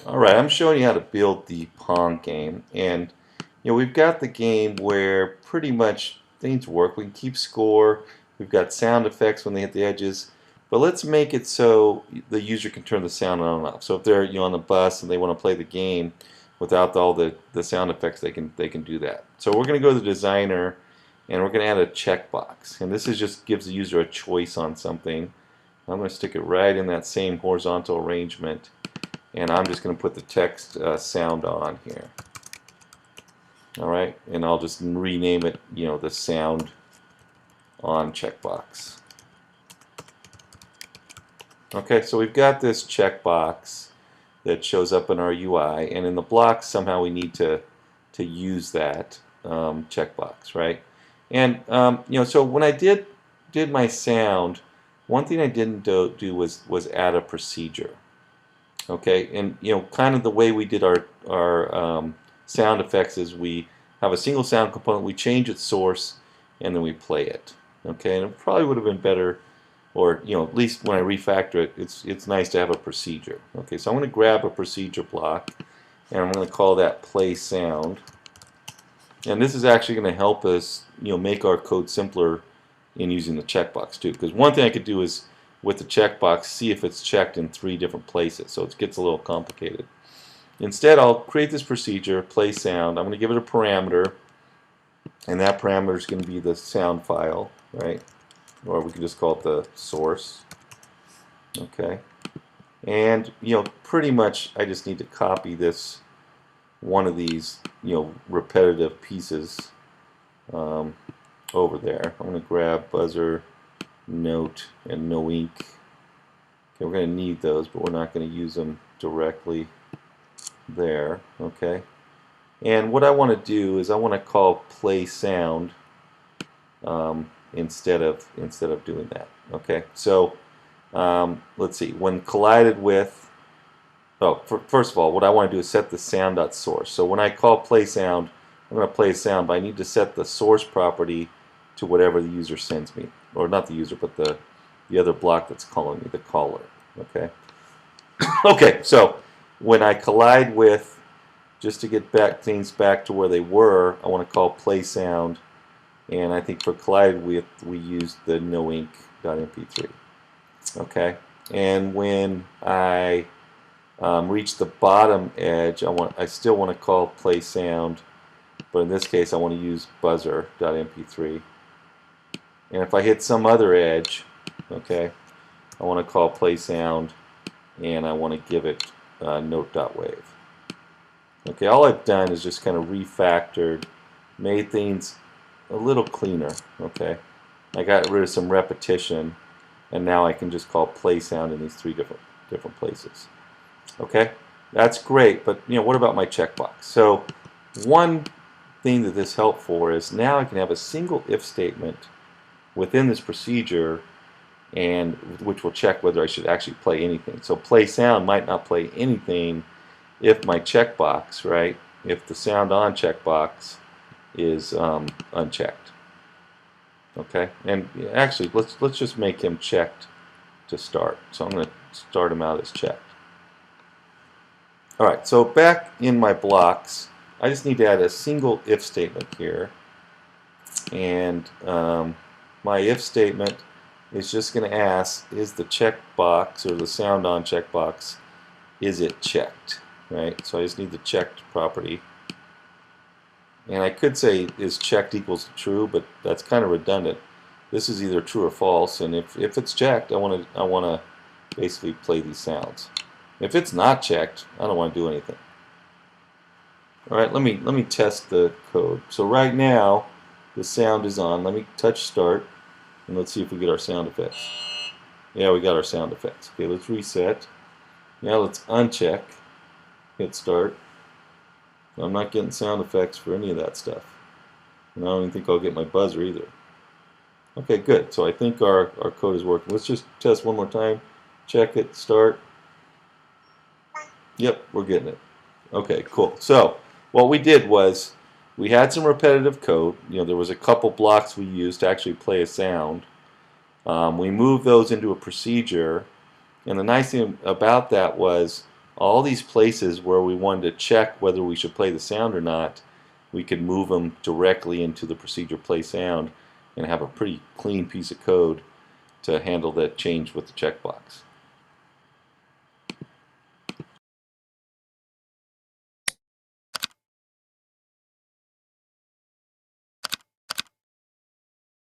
Alright, I'm showing you how to build the Pong game, and we've got the game where pretty much things work. We can keep score, we've got sound effects when they hit the edges, but let's make it so the user can turn the sound on and off. So if they're on the bus and they want to play the game without all the sound effects, they can do that. So we're going to go to the designer and we're going to add a checkbox, and this is just gives the user a choice on something. I'm going to stick it right in that same horizontal arrangement. And I'm just going to put the text sound on here. Alright, and I'll just rename it, the sound on checkbox. Okay, so we've got this checkbox that shows up in our UI, and in the blocks somehow we need to use that checkbox, right? And so when I did my sound, one thing I didn't do was add a procedure. Okay, and kind of the way we did our sound effects is we have a single sound component, we change its source, and then we play it. Okay, and it probably would have been better, or at least when I refactor it, it's nice to have a procedure. Okay, so I'm going to grab a procedure block, and I'm going to call that play sound. And this is actually going to help us, make our code simpler in using the checkbox too. Because one thing I could do is with the checkbox, see if it's checked in 3 different places, so it gets a little complicated. Instead, I'll create this procedure, play sound. I'm going to give it a parameter, and that parameter is going to be the sound file, right? Or we can just call it the source. Okay, and pretty much I just need to copy this one of these repetitive pieces over there. I'm going to grab buzzer, note, and no ink. Okay, we're going to need those, but we're not going to use them directly there. Okay, and what I want to do is I want to call play sound instead of doing that. Okay, so let's see. When collided with, first of all, what I want to do is set the sound.source. So when I call play sound, I'm going to play sound, but I need to set the source property to whatever the user sends me, or not the user, but the other block that's calling me, the caller. Okay. Okay. So when I collide with, just to get things back to where they were, I want to call play sound, and I think for collide with we used the noink.mp3. Okay. And when I reach the bottom edge, I still want to call play sound, but in this case I want to use buzzer.mp3. And if I hit some other edge, okay, I want to call play sound, and I want to give it note.wave. Okay, all I've done is just kind of refactored, made things a little cleaner. Okay, I got rid of some repetition, and now I can just call play sound in these 3 different places. Okay, that's great, but what about my checkbox? So one thing that this helps for is now I can have a single if statement within this procedure, and which will check whether I should actually play anything. So play sound might not play anything if my checkbox, right, if the sound on checkbox is unchecked. Okay, and actually let's just make him checked to start. So I'm going to start him out as checked. Alright, so back in my blocks, I just need to add a single if statement here, and my if statement is just going to ask, is the checkbox or the sound on checkbox, is it checked? Right? So I just need the checked property. And I could say is checked equals true, but that's kind of redundant. This is either true or false, and if it's checked, I want to basically play these sounds. If it's not checked, I don't want to do anything. All right, let me test the code. So right now the sound is on. Let me touch start, and let's see if we get our sound effects. Yeah, we got our sound effects. Okay, let's reset. Now let's uncheck, hit start. I'm not getting sound effects for any of that stuff. And I don't even think I'll get my buzzer either. Okay, good. So I think our code is working. Let's just test one more time. Check it, start. Yep, we're getting it. Okay, cool. So what we did was we had some repetitive code. There was a couple blocks we used to actually play a sound. We moved those into a procedure, and the nice thing about that was all these places where we wanted to check whether we should play the sound or not, we could move them directly into the procedure play sound and have a pretty clean piece of code to handle that change with the checkbox.